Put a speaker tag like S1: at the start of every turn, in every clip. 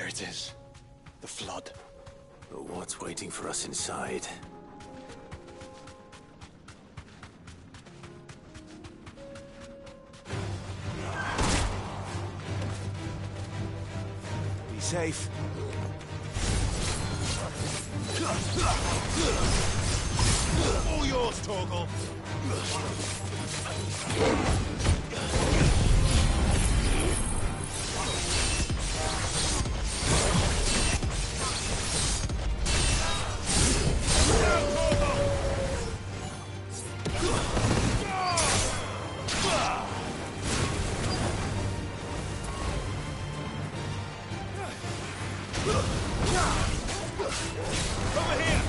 S1: There it is. The flood.
S2: But what's waiting for us inside?
S1: Be safe.
S3: All yours, Torgal. Over here!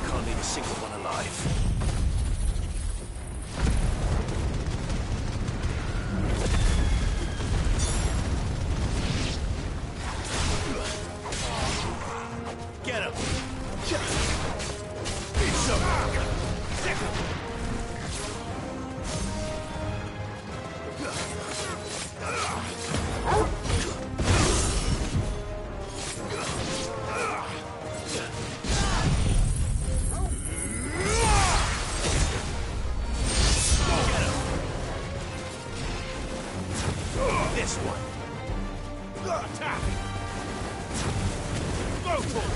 S2: Can't leave a single one alive.
S3: Get him! Eat some!
S2: This one.
S3: Attack! Go for it!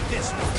S2: This one.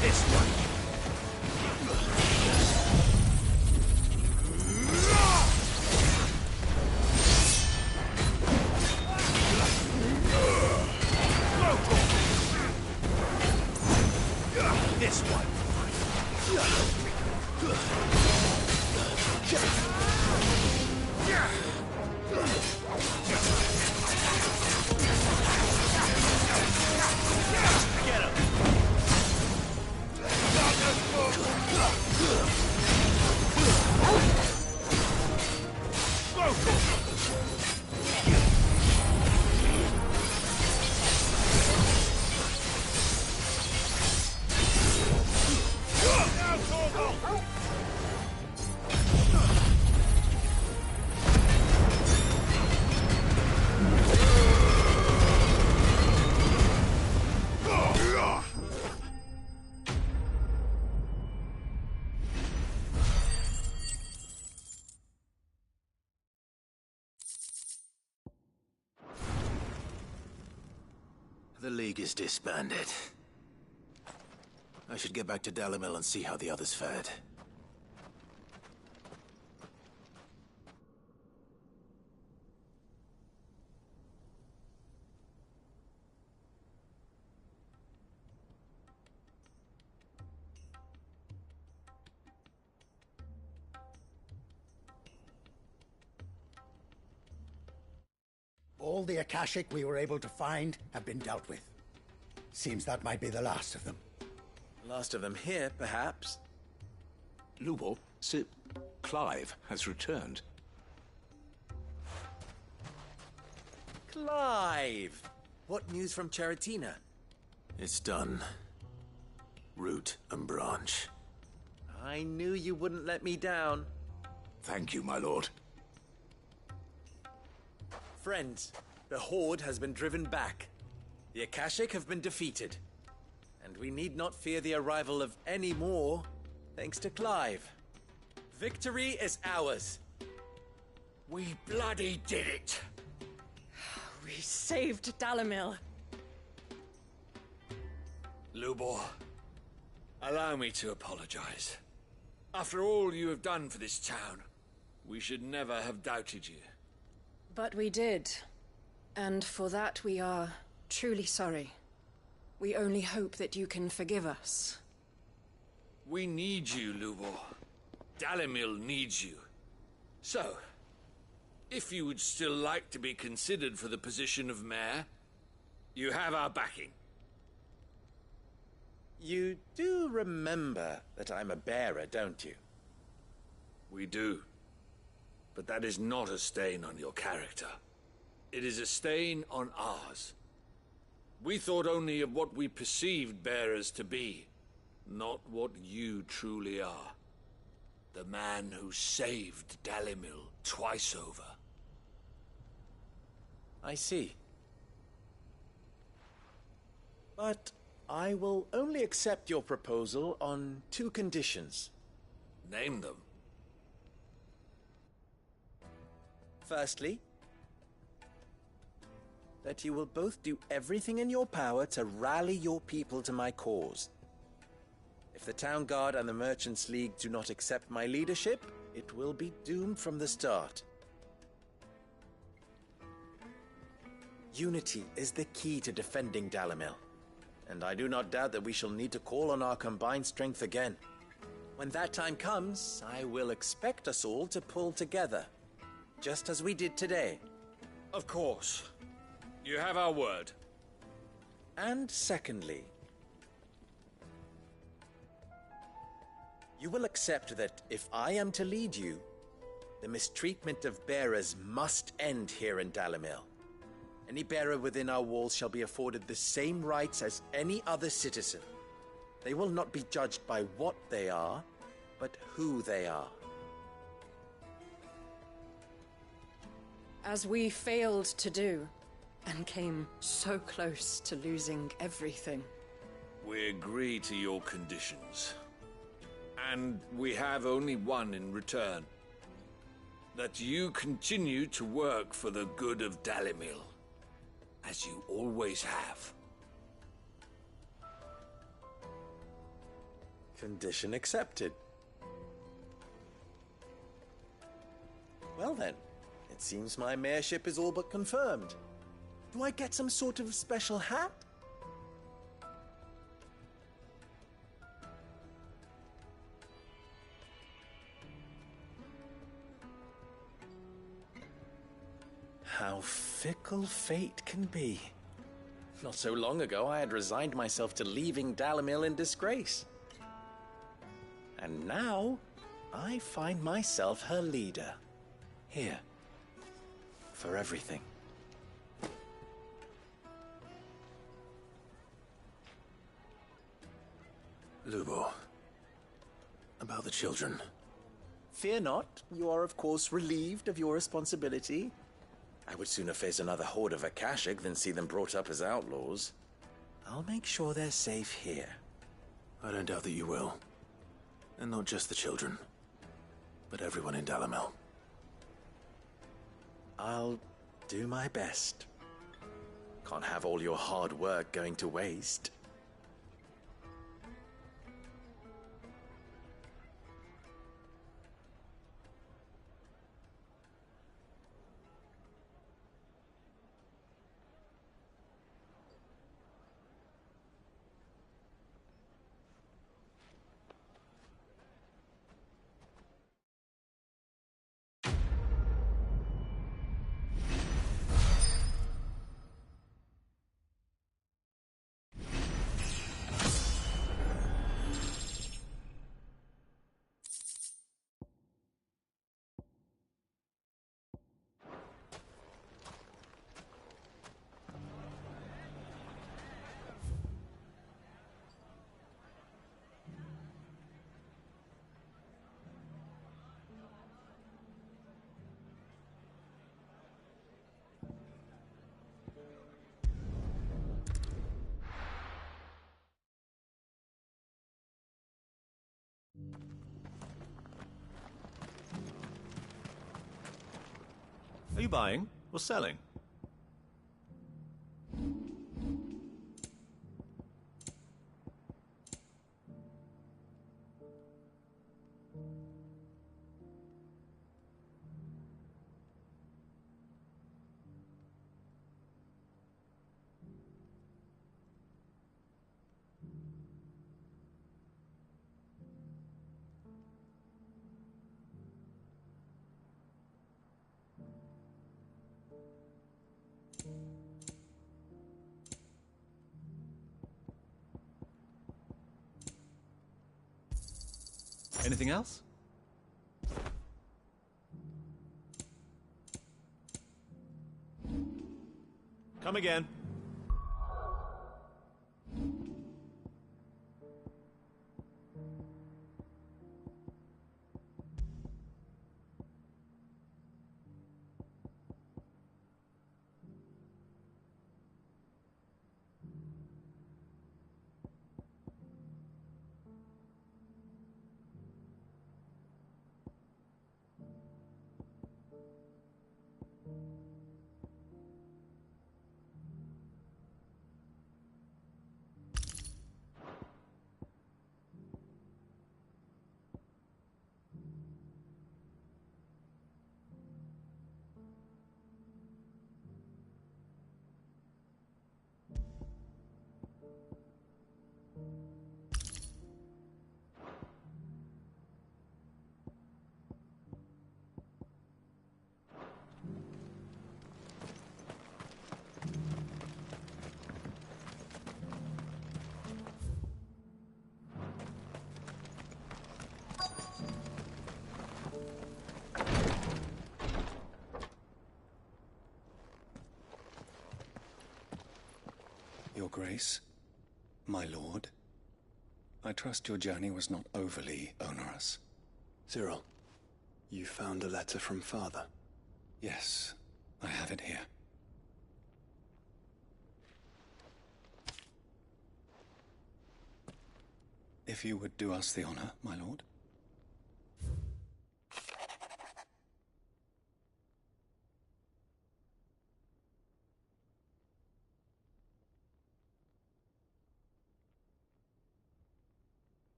S2: This one. This one. This one. Get him. The League is disbanded. I should get back to Dalimil and see how the others fared.
S4: All the Akashic we were able to find have been dealt with. Seems that might be the last of them.
S2: Last of them here, perhaps.
S5: Lubor, Sir Clive has returned.
S2: Clive! What news from Cheratina? It's done. Root and branch. I knew you wouldn't let me down.
S5: Thank you, my lord.
S2: Friends, the Horde has been driven back. The Akashic have been defeated. And we need not fear the arrival of any more, thanks to Clive. Victory is ours.
S3: We bloody did it!
S6: We saved Dalimil.
S3: Lubor, allow me to apologize. After all you have done for this town, we should never have doubted you.
S6: But we did. And for that we are truly sorry. We only hope that you can forgive us.
S3: We need you, Lubor. Dalimil needs you. So, if you would still like to be considered for the position of mayor, you have our backing.
S2: You do remember that I'm a bearer, don't you?
S3: We do. But that is not a stain on your character. It is a stain on ours. We thought only of what we perceived bearers to be, not what you truly are. The man who saved Dalimil twice over.
S2: I see. But I will only accept your proposal on 2 conditions.
S3: Name them.
S2: Firstly, that you will both do everything in your power to rally your people to my cause. If the Town Guard and the Merchants League do not accept my leadership, it will be doomed from the start. Unity is the key to defending Dalimil, and I do not doubt that we shall need to call on our combined strength again. When that time comes, I will expect us all to pull together, just as we did today.
S3: Of course. You have our word.
S2: And secondly, you will accept that if I am to lead you, the mistreatment of bearers must end here in Dalimil. Any bearer within our walls shall be afforded the same rights as any other citizen. They will not be judged by what they are, but who they are.
S6: As we failed to do, and came so close to losing everything.
S3: We agree to your conditions. And we have only one in return. That you continue to work for the good of Dalimil, as you always have.
S2: Condition accepted. Well then, it seems my mayorship is all but confirmed. Do I get some sort of special hat? How fickle fate can be. Not so long ago, I had resigned myself to leaving Dalimil in disgrace. And now, I find myself her leader. Here. For everything.
S5: Lubor, about the children.
S2: Fear not, you are of course relieved of your responsibility. I would sooner face another horde of Akashic than see them brought up as outlaws. I'll make sure they're safe here.
S5: I don't doubt that you will. And not just the children, but everyone in Dalimil.
S2: I'll do my best. Can't have all your hard work going to waste.
S7: buying or selling? Anything else? Come again.
S8: Your Grace, my lord, I trust your journey was not overly onerous.
S5: Cyril, you found a letter from Father?
S8: Yes, I have it here. If you would do us the honor, my lord.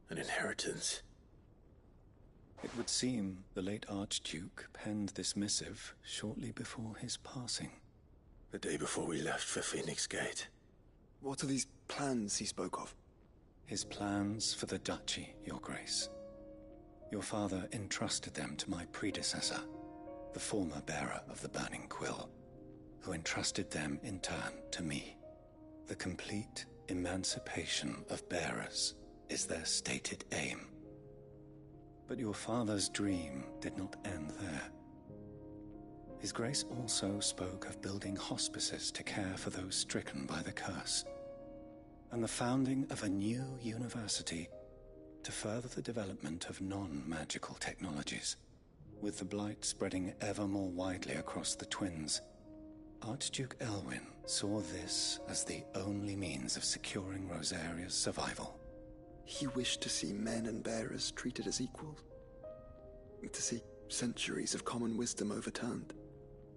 S5: An inheritance.
S8: It would seem the late Archduke penned this missive shortly before his passing.
S5: The day before we left for Phoenix Gate. What are these plans he spoke of?
S8: His plans for the duchy, Your Grace. Your father entrusted them to my predecessor, the former bearer of the Burning Quill, who entrusted them in turn to me. The complete emancipation of bearers is their stated aim. But your father's dream did not end there. His Grace also spoke of building hospices to care for those stricken by the curse, and the founding of a new university to further the development of non-magical technologies. With the blight spreading ever more widely across the Twins, Archduke Elwyn saw this as the only means of securing Rosaria's survival.
S5: He wished to see men and bearers treated as equals. To see centuries of common wisdom overturned.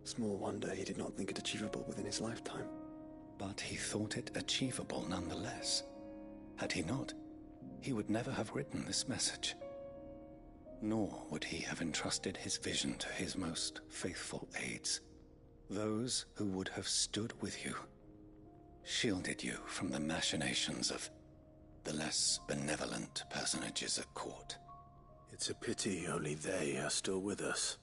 S5: Small wonder he did not think it achievable within his lifetime.
S8: But he thought it achievable nonetheless. Had he not, he would never have written this message. Nor would he have entrusted his vision to his most faithful aides. Those who would have stood with you, shielded you from the machinations of the less benevolent personages at court.
S5: It's a pity only they are still with us.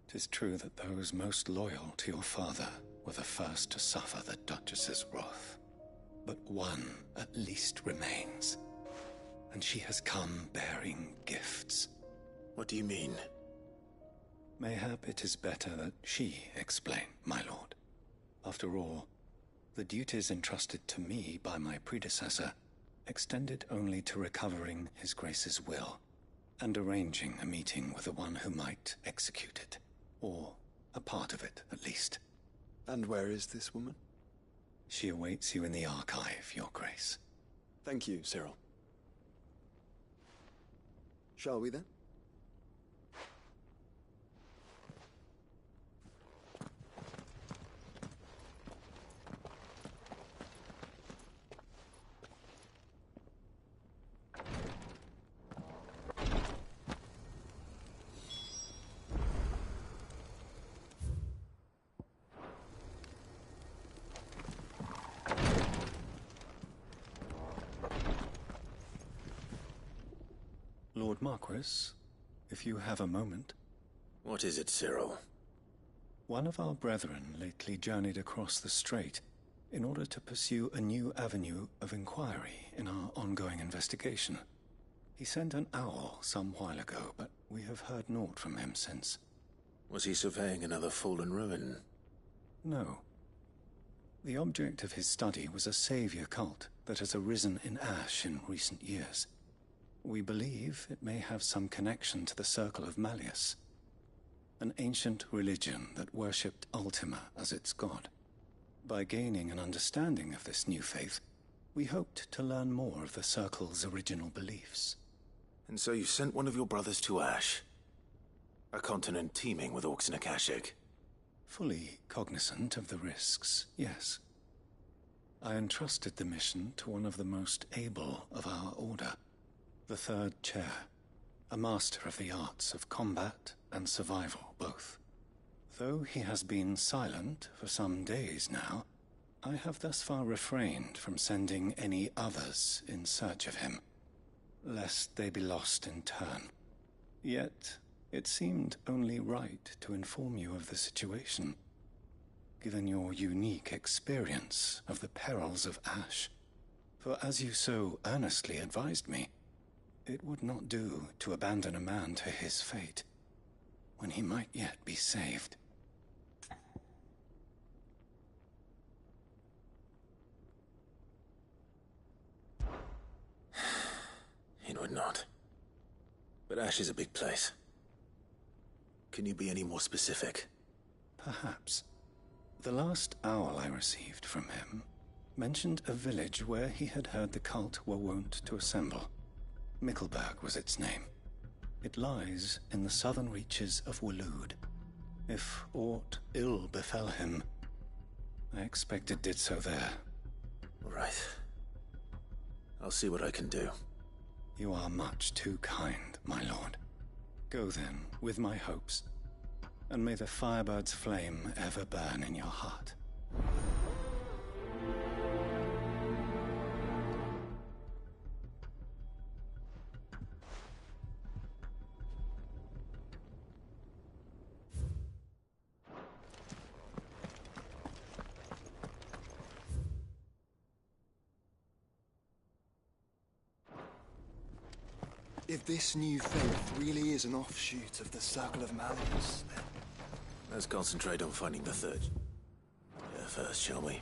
S8: 'Tis true that those most loyal to your father were the first to suffer the Duchess's wrath. But one at least remains, and she has come bearing gifts.
S5: What do you mean?
S8: Mayhap it is better that she explain, my lord. After all, the duties entrusted to me by my predecessor extended only to recovering His Grace's will and arranging a meeting with the one who might execute it, or a part of it at least.
S5: And where is this woman?
S8: She awaits you in the Archive, Your Grace.
S5: Thank you, Cyril. Shall we then?
S8: Lord Marquis, if you have a moment.
S2: What is it, Cyril?
S8: One of our brethren lately journeyed across the strait in order to pursue a new avenue of inquiry in our ongoing investigation. He sent an owl some while ago, but we have heard naught from him since.
S2: Was he surveying another fallen ruin?
S8: No. The object of his study was a savior cult that has arisen in Ash in recent years. We believe it may have some connection to the Circle of Malleus, an ancient religion that worshipped Ultima as its god. By gaining an understanding of this new faith, we hoped to learn more of the Circle's original beliefs.
S1: And so you sent one of your brothers to Ash? A continent teeming with orcs and Akashic?
S8: Fully cognizant of the risks, yes. I entrusted the mission to one of the most able of our order, the Third Chair, a master of the arts of combat and survival both. Though he has been silent for some days now, I have thus far refrained from sending any others in search of him, lest they be lost in turn. Yet, it seemed only right to inform you of the situation, given your unique experience of the perils of Ash. For as you so earnestly advised me, it would not do to abandon a man to his fate, when he might yet be saved.
S1: It would not. But Ash is a big place. Can you be any more specific?
S8: Perhaps. The last owl I received from him mentioned a village where he had heard the cult were wont to assemble. Mickleburg was its name. It lies in the southern reaches of Waloed. If aught ill befell him, I expect it did so there.
S1: Right. I'll see what I can do.
S8: You are much too kind, my lord. Go then, with my hopes, and may the Firebird's flame ever burn in your heart.
S5: If this new faith really is an offshoot of the Circle of Malleus, then...
S1: Let's concentrate on finding the third. First, shall we?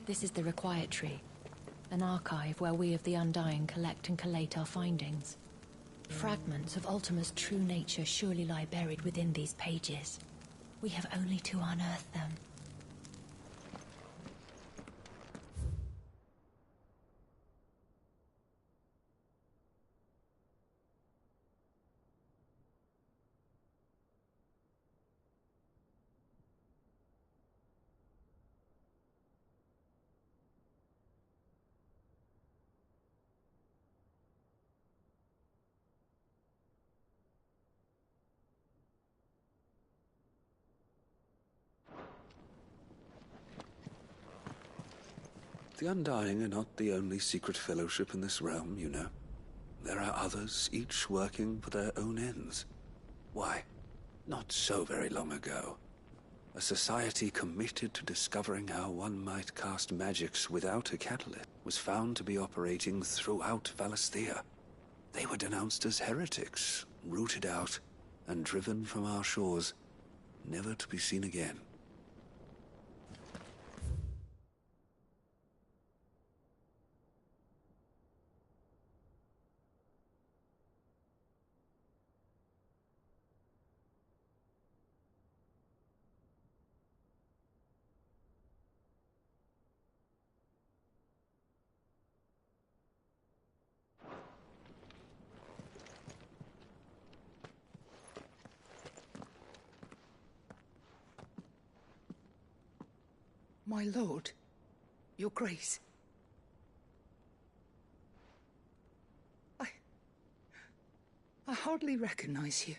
S9: This is the Required Tree, an archive where we of the Undying collect and collate our findings. Fragments of Ultima's true nature surely lie buried within these pages. We have only to unearth them.
S10: The Undying are not the only secret fellowship in this realm, you know. There are others, each working for their own ends. Why, not so very long ago, a society committed to discovering how one might cast magics without a catalyst was found to be operating throughout Valisthea. They were denounced as heretics, rooted out, and driven from our shores, never to be seen again.
S11: My lord, your grace. I hardly recognize you.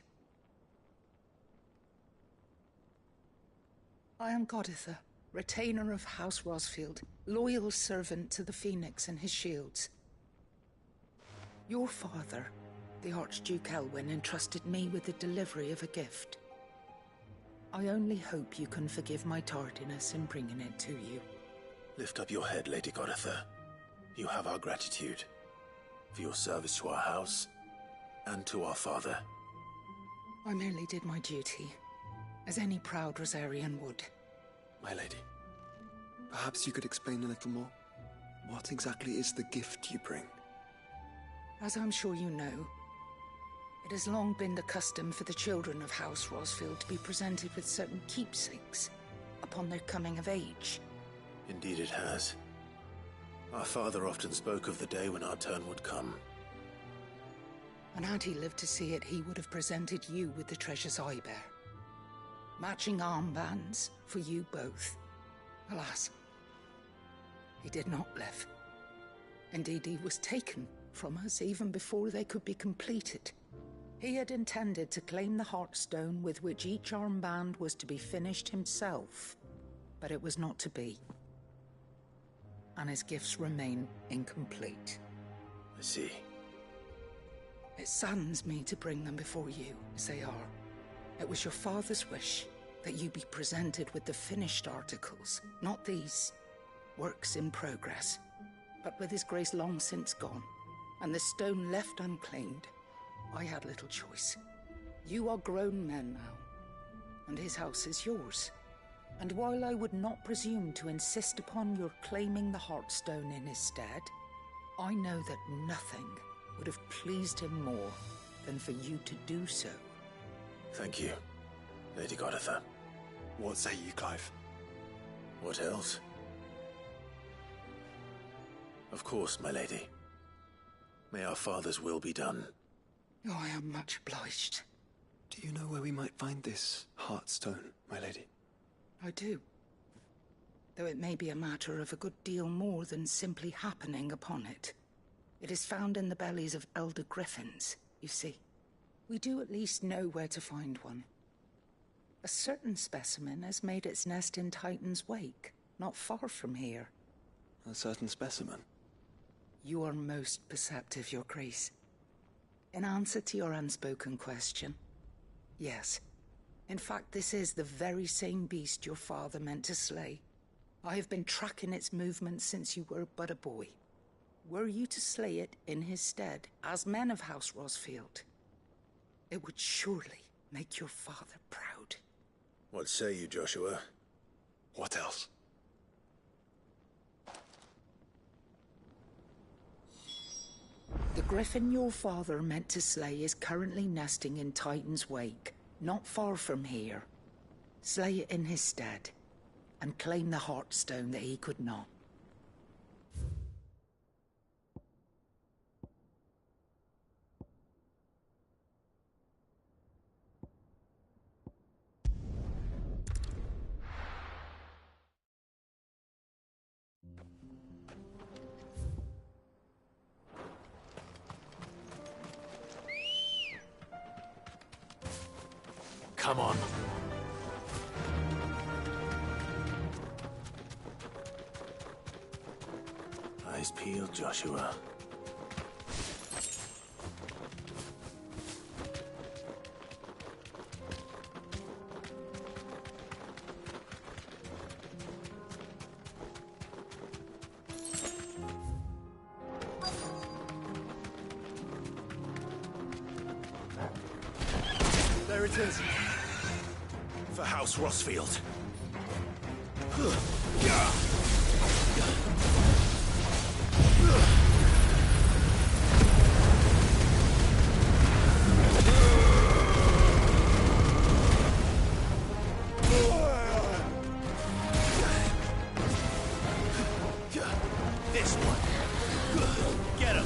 S11: I am Goditha, retainer of House Rosfield, loyal servant to the Phoenix and his shields. Your father, the Archduke Elwyn, entrusted me with the delivery of a gift. I only hope you can forgive my tardiness in bringing it to you.
S1: Lift up your head, Lady Goditha. You have our gratitude for your service to our house and to our father.
S11: I merely did my duty, as any proud Rosarian would.
S5: My lady, perhaps you could explain a little more? What exactly is the gift you bring?
S11: As I'm sure you know, it has long been the custom for the children of House Rosfield to be presented with certain keepsakes upon their coming of age.
S1: Indeed it has. Our father often spoke of the day when our turn would come.
S11: And had he lived to see it, he would have presented you with the treasures I bear. Matching armbands for you both. Alas, he did not live. Indeed, he was taken from us even before they could be completed. He had intended to claim the Heartstone with which each armband was to be finished himself, but it was not to be. And his gifts remain incomplete.
S1: I see.
S11: It saddens me to bring them before you, as they are. It was your father's wish that you be presented with the finished articles, not these works in progress. But with his grace long since gone, and the stone left unclaimed, I had little choice. You are grown men now, and his house is yours. And while I would not presume to insist upon your claiming the Heartstone in his stead, I know that nothing would have pleased him more than for you to do so.
S1: Thank you, Lady Goditha.
S5: What say you, Clive?
S1: What else? Of course, my lady. May our father's will be done.
S11: Oh, I am much obliged.
S5: Do you know where we might find this Heartstone, my lady?
S11: I do. Though it may be a matter of a good deal more than simply happening upon it. It is found in the bellies of elder griffins, you see. We do at least know where to find one. A certain specimen has made its nest in Titan's Wake, not far from here.
S5: A certain specimen?
S11: You are most perceptive, Your Grace. In answer to your unspoken question, yes. In fact, this is the very same beast your father meant to slay. I have been tracking its movements since you were but a boy. Were you to slay it in his stead, as men of House Rosfield, it would surely make your father proud.
S1: What say you, Joshua?
S5: What else?
S11: The griffin your father meant to slay is currently nesting in Titan's Wake, not far from here. Slay it in his stead, and claim the Heartstone that he could not.
S7: Come on.
S1: Eyes peeled, Joshua. There it is. For House Rosfield.
S7: This one. Get him.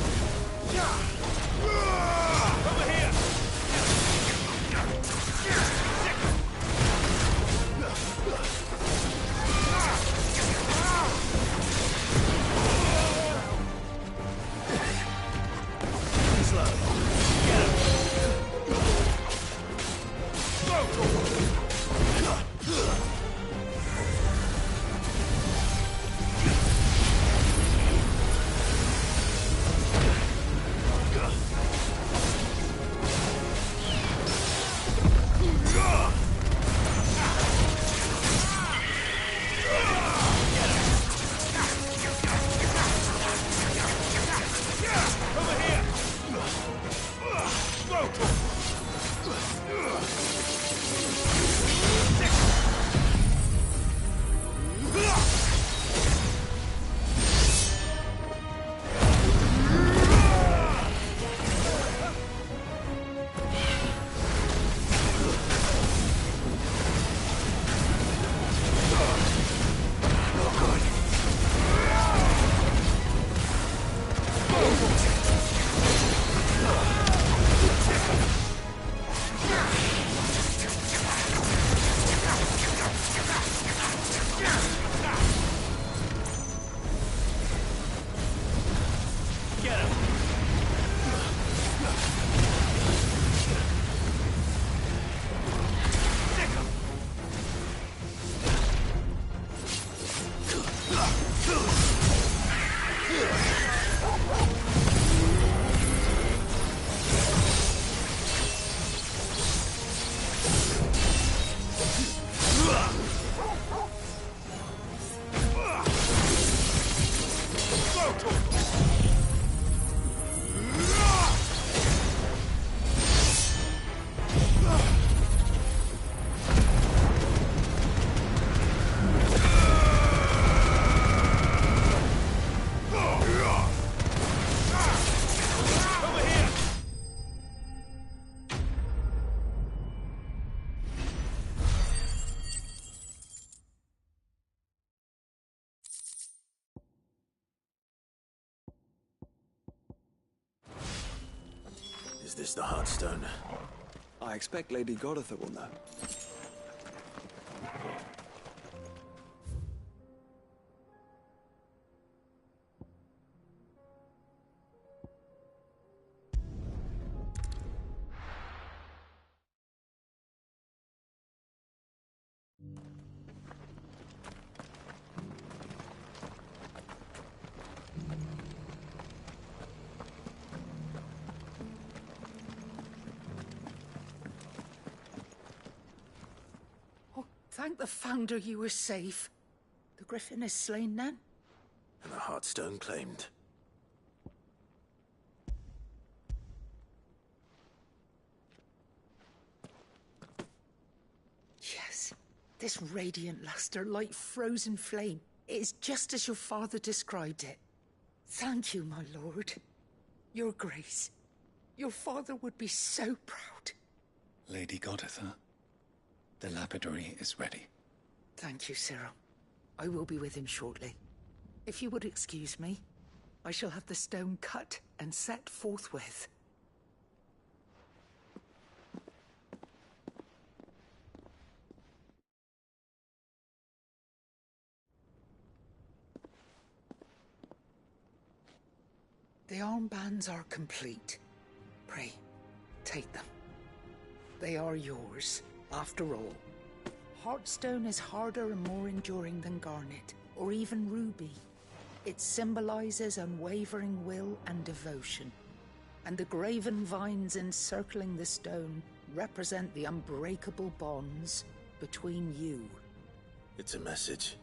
S7: Over here.
S1: is the Heartstone?
S5: I expect Lady Goditha will know.
S11: Thank the Founder you were safe. The Griffin is slain then?
S1: And the Heartstone claimed.
S11: Yes. This radiant luster, like frozen flame. It is just as your father described it. Thank you, my lord. Your Grace. Your father would be so proud.
S8: Lady Goditha, the lapidary is ready.
S11: Thank you, Cyril. I will be with him shortly. If you would excuse me, I shall have the stone cut and set forthwith. The armbands are complete. Pray, take them. They are yours, after all. Heartstone is harder and more enduring than garnet, or even ruby. It symbolizes unwavering will and devotion. And the graven vines encircling the stone represent the unbreakable bonds between you.
S1: It's a message.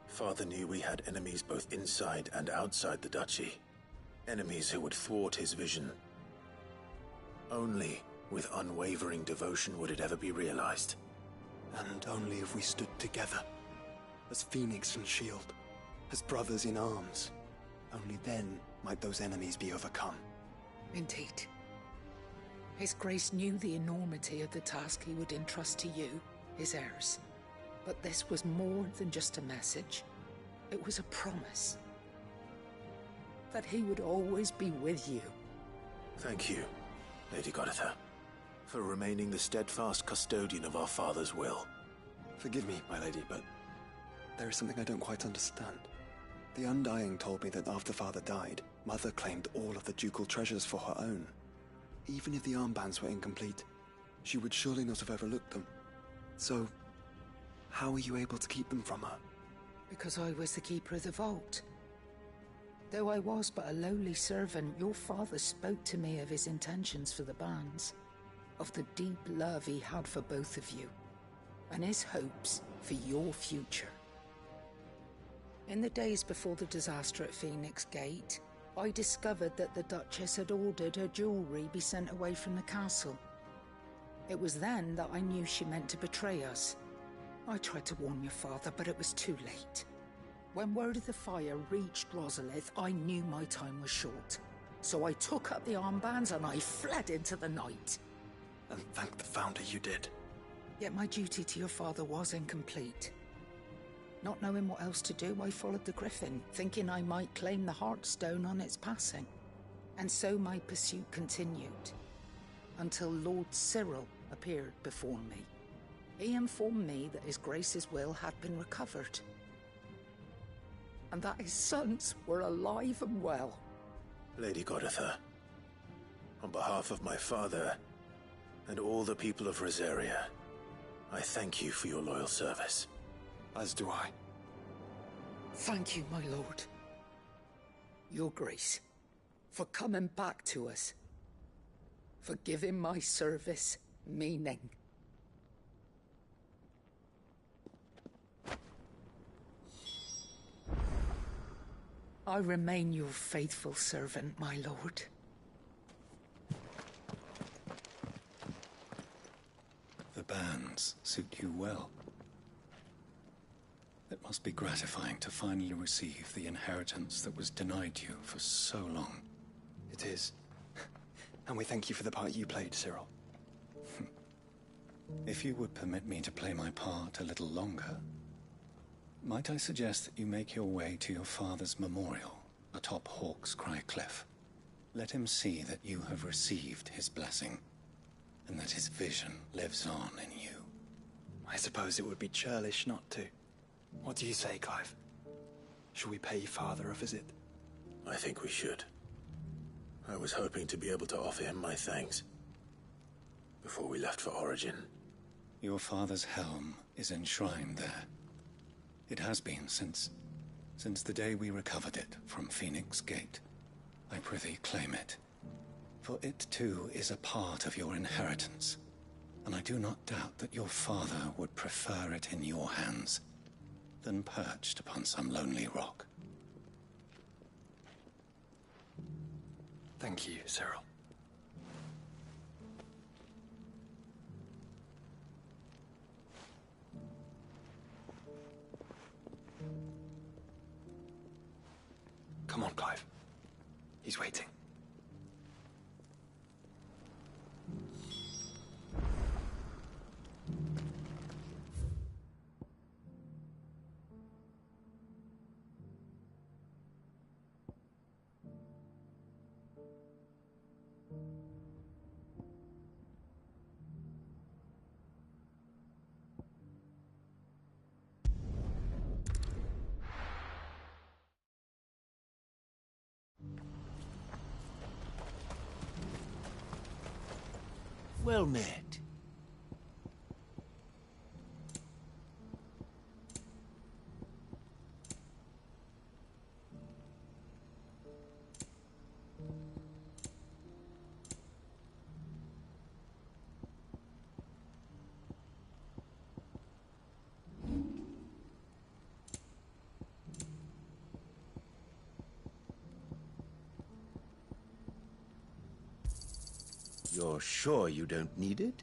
S1: Father knew we had enemies both inside and outside the duchy. Enemies who would thwart his vision. Only with unwavering devotion would it ever be realized.
S5: And only if we stood together, as Phoenix and Shield, as brothers in arms. Only then might those enemies be overcome.
S11: Indeed. His Grace knew the enormity of the task he would entrust to you, his heirs. But this was more than just a message. It was a promise. That he would always be with you.
S1: Thank you, Lady Goditha, for remaining the steadfast custodian of our father's will.
S5: Forgive me, my lady, but there is something I don't quite understand. The Undying told me that after Father died, Mother claimed all of the ducal treasures for her own. Even if the armbands were incomplete, she would surely not have overlooked them. So, how were you able to keep them from her?
S11: Because I was the keeper of the vault. Though I was but a lowly servant, your father spoke to me of his intentions for the bands, of the deep love he had for both of you, and his hopes for your future. In the days before the disaster at Phoenix Gate, I discovered that the Duchess had ordered her jewelry be sent away from the castle. It was then that I knew she meant to betray us. I tried to warn your father, but it was too late. When word of the fire reached Rosalith, I knew my time was short. So I took up the armbands and I fled into the night.
S5: And thank the Founder you did.
S11: Yet my duty to your father was incomplete. Not knowing what else to do, I followed the Griffin, thinking I might claim the Heartstone on its passing. And so my pursuit continued, until Lord Cyril appeared before me. He informed me that His Grace's will had been recovered, and that his sons were alive and well.
S1: Lady Goditha, on behalf of my father and all the people of Rosaria, I thank you for your loyal service.
S5: As do I.
S11: Thank you, my lord. Your Grace, for coming back to us. For giving my service meaning. I remain your faithful servant, my lord.
S8: The bands suit you well. It must be gratifying to finally receive the inheritance that was denied you for so long.
S5: It is. And we thank you for the part you played, Cyril.
S8: If you would permit me to play my part a little longer, might I suggest that you make your way to your father's memorial atop Hawk's Cry Cliff? Let him see that you have received his blessing, and that his vision lives on in you.
S5: I suppose it would be churlish not to. What do you say, Clive? Shall we pay Father a visit?
S1: I think we should. I was hoping to be able to offer him my thanks before we left for Origin.
S8: Your father's helm is enshrined there. It has been since the day we recovered it from Phoenix Gate. I prithee claim it, for it too is a part of your inheritance, and I do not doubt that your father would prefer it in your hands than perched upon some lonely rock.
S5: Thank you, Cyril. Come on, Clive. He's waiting.
S7: Well met. You're sure you don't need it?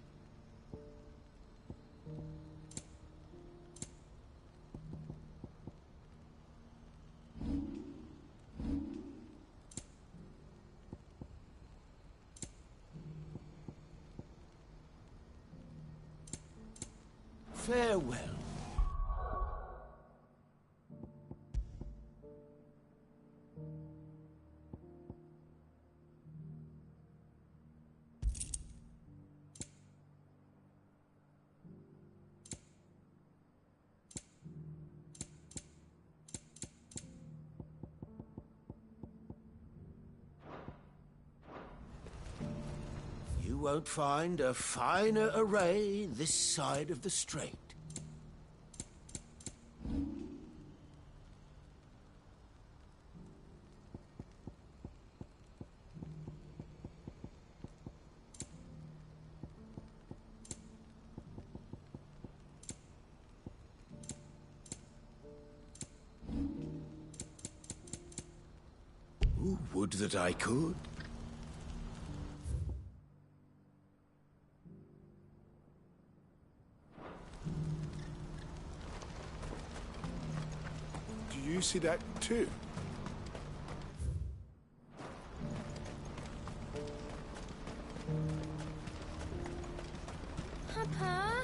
S7: Farewell. You won't find a finer array this side of the strait. Ooh, would that I could.
S12: Do you see that too?
S9: Papa?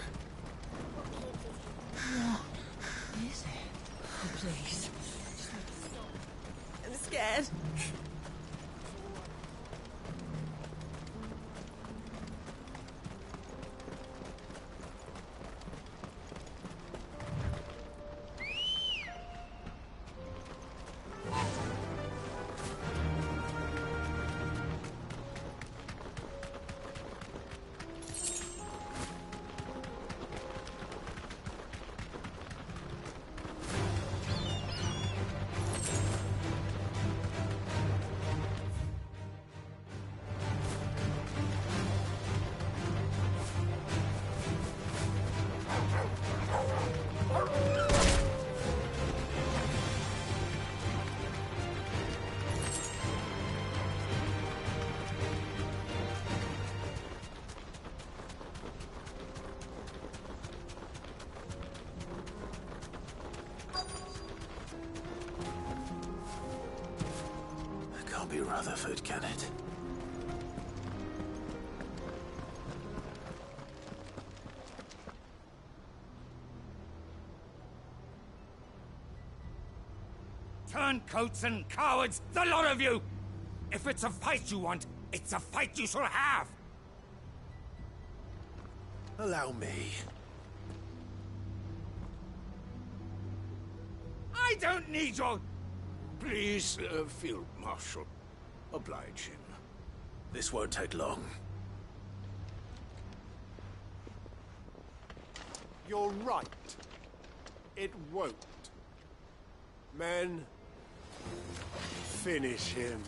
S9: What is it? Oh, please. I'm scared.
S1: Can't be Rutherford, can it?
S7: Turncoats and cowards, the lot of you!
S13: If it's a fight you want, it's a fight you shall have!
S1: Allow me.
S13: I don't need your...
S7: Please, Field Marshal. Oblige him.
S1: This won't take long.
S12: You're right. It won't. Men, finish him.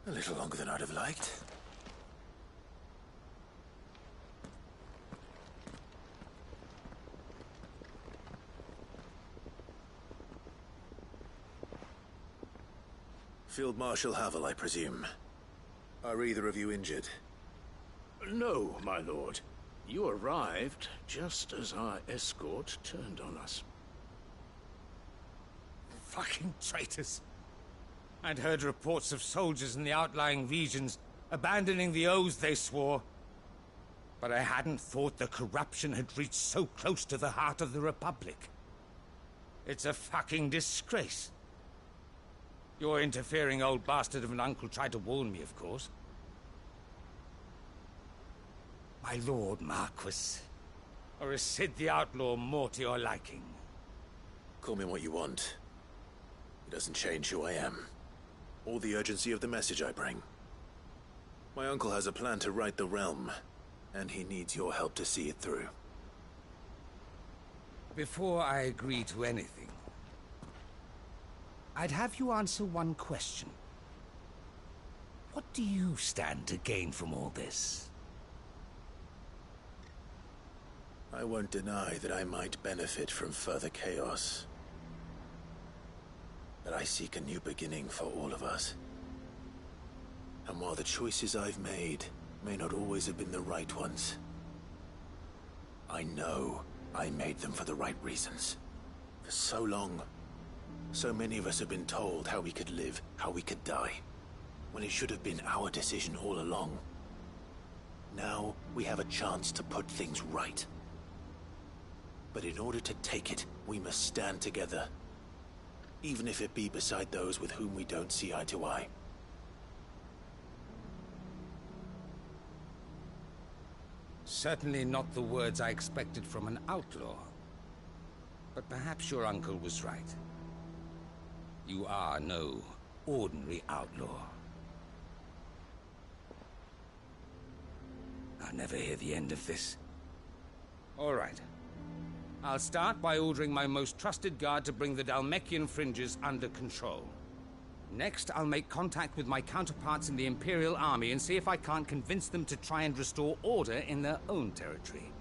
S1: A little longer than I'd have liked. Field Marshal Havel, I presume. Are either of you injured?
S7: No, my lord. You arrived just as our escort turned on us.
S13: Fucking traitors. I'd heard reports of soldiers in the outlying regions abandoning the oaths they swore. But I hadn't thought the corruption had reached so close to the heart of the Republic. It's a fucking disgrace. Your interfering old bastard of an uncle tried to warn me, of course. My lord Marquis. Or is Sid the Outlaw more to your liking?
S1: Call me what you want. It doesn't change who I am. Or the urgency of the message I bring. My uncle has a plan to right the realm, and he needs your help to see it through.
S13: Before I agree to anything, I'd have you answer one question. What do you stand to gain from all this?
S1: I won't deny that I might benefit from further chaos. But I seek a new beginning for all of us. And while the choices I've made may not always have been the right ones, I know I made them for the right reasons. For so long, so many of us have been told how we could live, how we could die, when it should have been our decision all along. Now we have a chance to put things right. But in order to take it, we must stand together. Even if it be beside those with whom we don't see eye to eye.
S13: Certainly not the words I expected from an outlaw. But perhaps your uncle was right. You are no ordinary outlaw. I'll never hear the end of this. All right. I'll start by ordering my most trusted guard to bring the Dhalmekian fringes under control. Next, I'll make contact with my counterparts in the Imperial Army and see if I can't convince them to try and restore order in their own territory.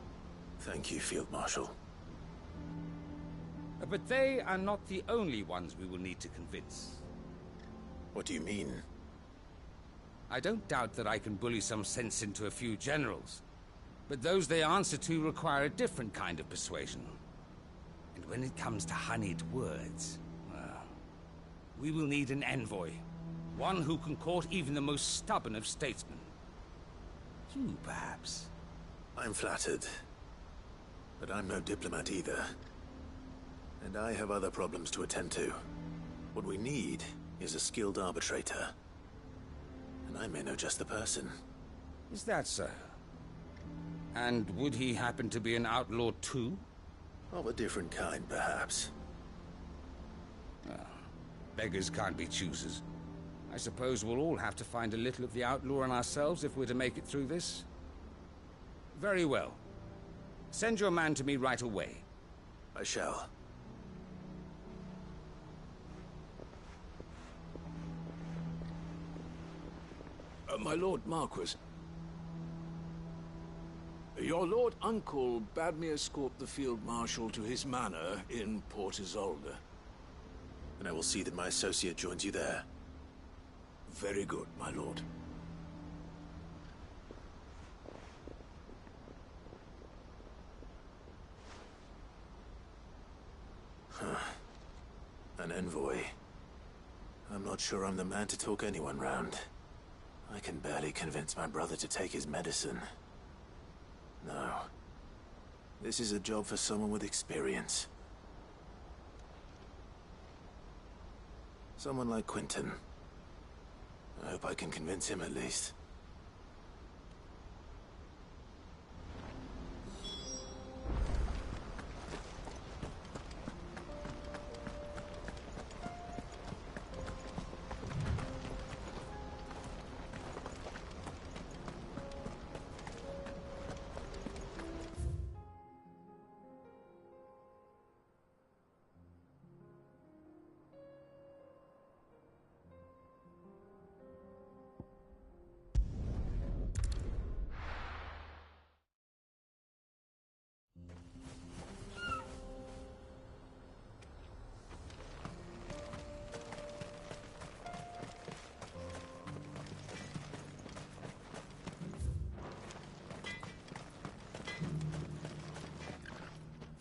S1: Thank you, Field Marshal.
S13: But they are not the only ones we will need to convince.
S1: What do you mean?
S13: I don't doubt that I can bully some sense into a few generals. But those they answer to require a different kind of persuasion. And when it comes to honeyed words, well, we will need an envoy. One who can court even the most stubborn of statesmen. You, perhaps.
S1: I'm flattered. But I'm no diplomat either. And I have other problems to attend to. What we need is a skilled arbitrator. And I may know just the person.
S13: Is that so? And would he happen to be an outlaw too?
S1: Of a different kind, perhaps.
S13: Well, beggars can't be choosers. I suppose we'll all have to find a little of the outlaw in ourselves if we're to make it through this. Very well. Send your man to me right away.
S1: I shall.
S7: My Lord Marquis. Your Lord Uncle bade me escort the Field Marshal to his manor in Port Isolde.
S1: And I will see that my associate joins you there.
S7: Very good, my lord.
S1: An envoy. I'm not sure I'm the man to talk anyone round. I can barely convince my brother to take his medicine. No. This is a job for someone with experience. Someone like Quinton. I hope I can convince him at least.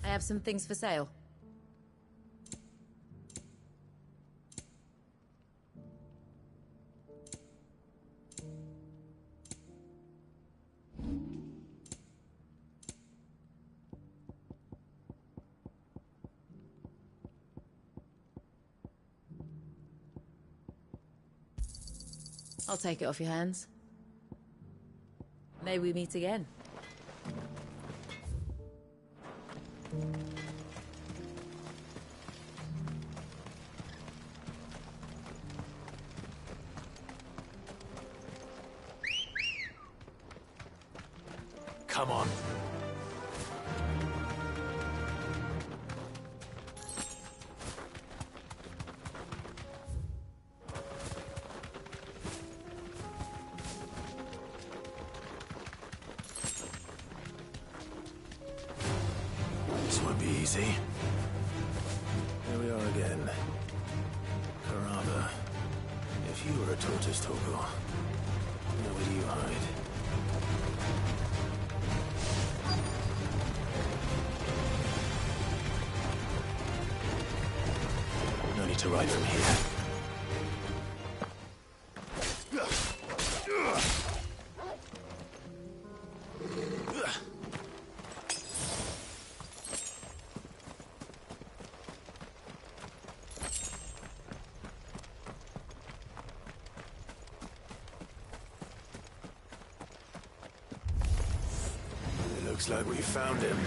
S14: I have some things for sale. I'll take it off your hands. May we meet again.
S1: Come on. This won't be easy. Here we are again. Carava, if you were a tortoise, Torgal, where do you hide? No need to ride from here. Looks like we found him.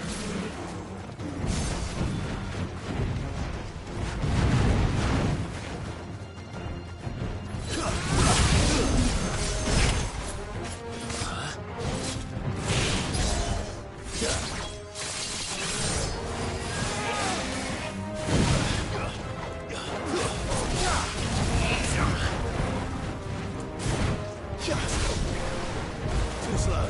S1: Too slow.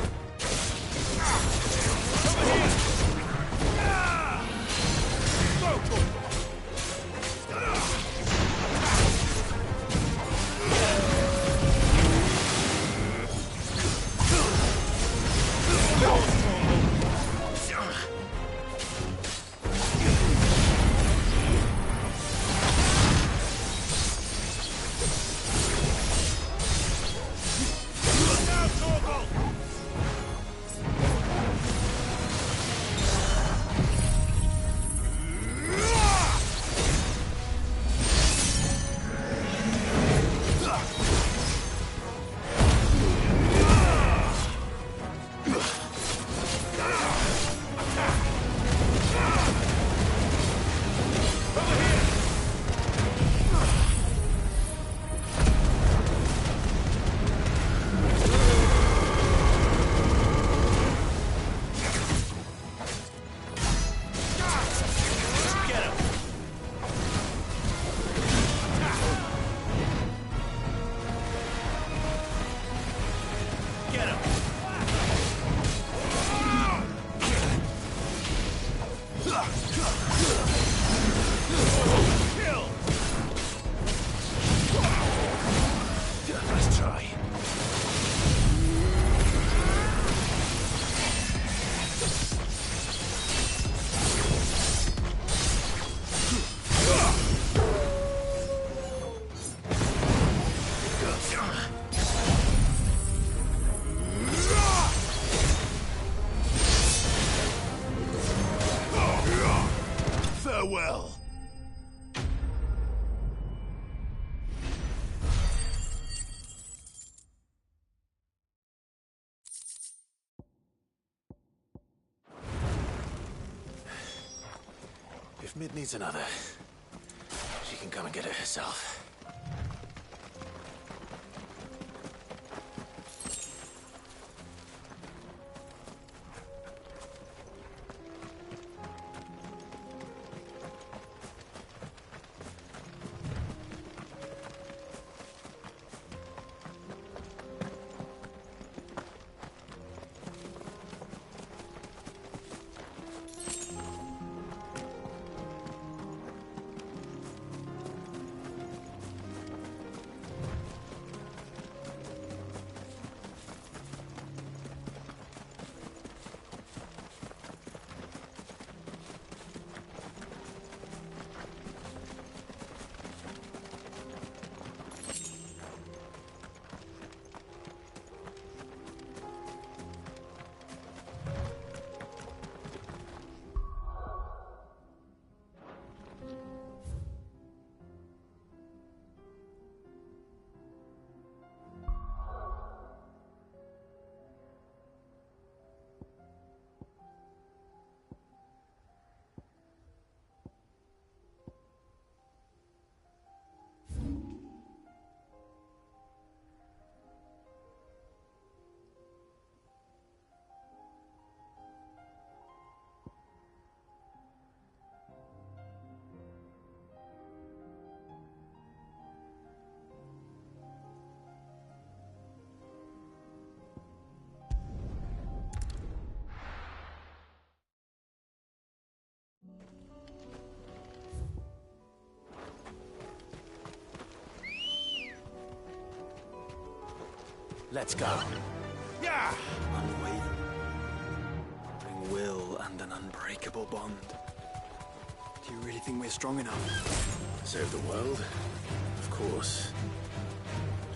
S12: Farewell.
S1: If Mid needs another, she can come and get it herself. Let's go.
S12: Yeah!
S5: Unwavering will and an unbreakable bond. Do you really think we're strong enough?
S1: Save the world? Of course.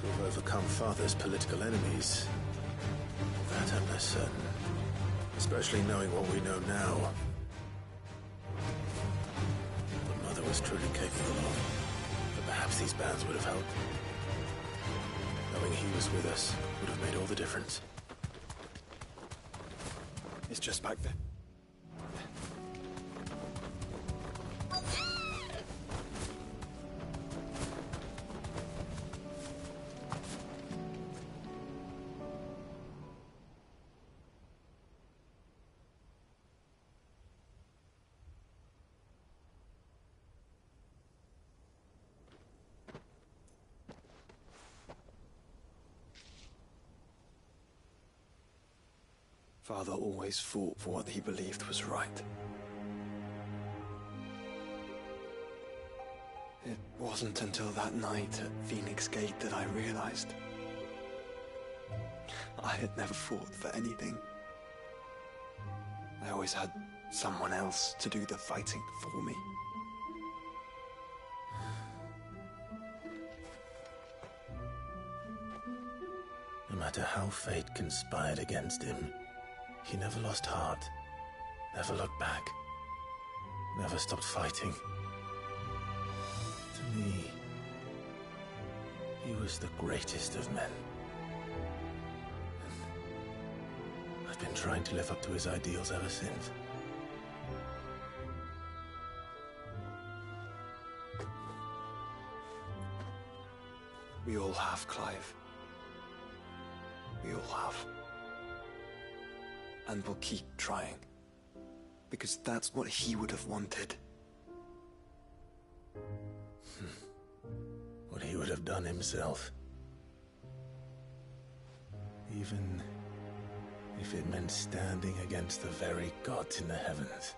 S1: To have overcome Father's political enemies. That I'm less certain. Especially knowing what we know now. What Mother was truly capable of. But perhaps these bands would have helped. Knowing he was with us would have made all the difference.
S5: It's just back there. Father always fought for what he believed was right. It wasn't until that night at Phoenix Gate that I realized I had never fought for anything. I always had someone else to do the fighting for me.
S1: No matter how fate conspired against him, he never lost heart, never looked back, never stopped fighting. To me, he was the greatest of men. And I've been trying to live up to his ideals ever since.
S5: We all have, Clive. We all have. And we'll keep trying. Because that's what he would have wanted.
S1: What he would have done himself. Even if it meant standing against the very gods in the heavens.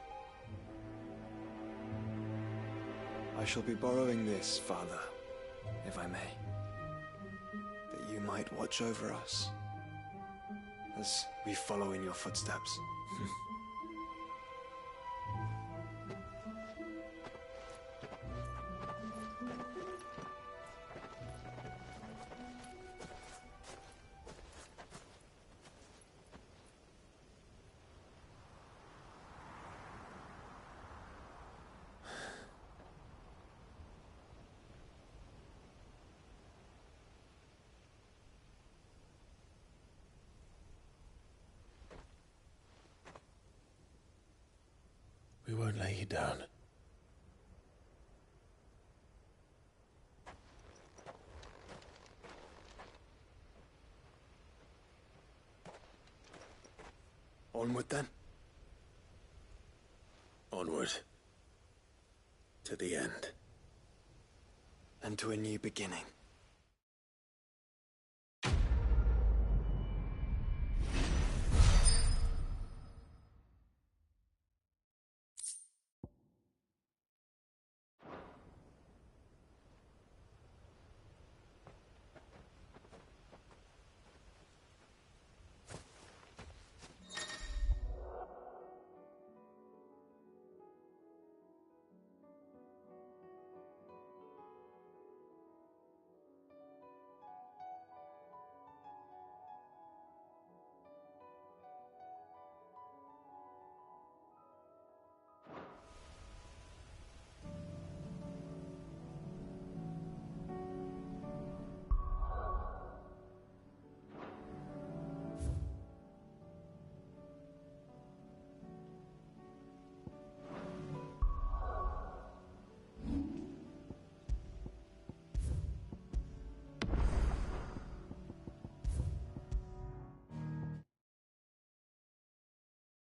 S5: I shall be borrowing this, Father, if I may. That you might watch over us as we follow in your footsteps.
S1: We won't lay you down.
S5: Onward, then.
S1: Onward. To the end.
S5: And to a new beginning.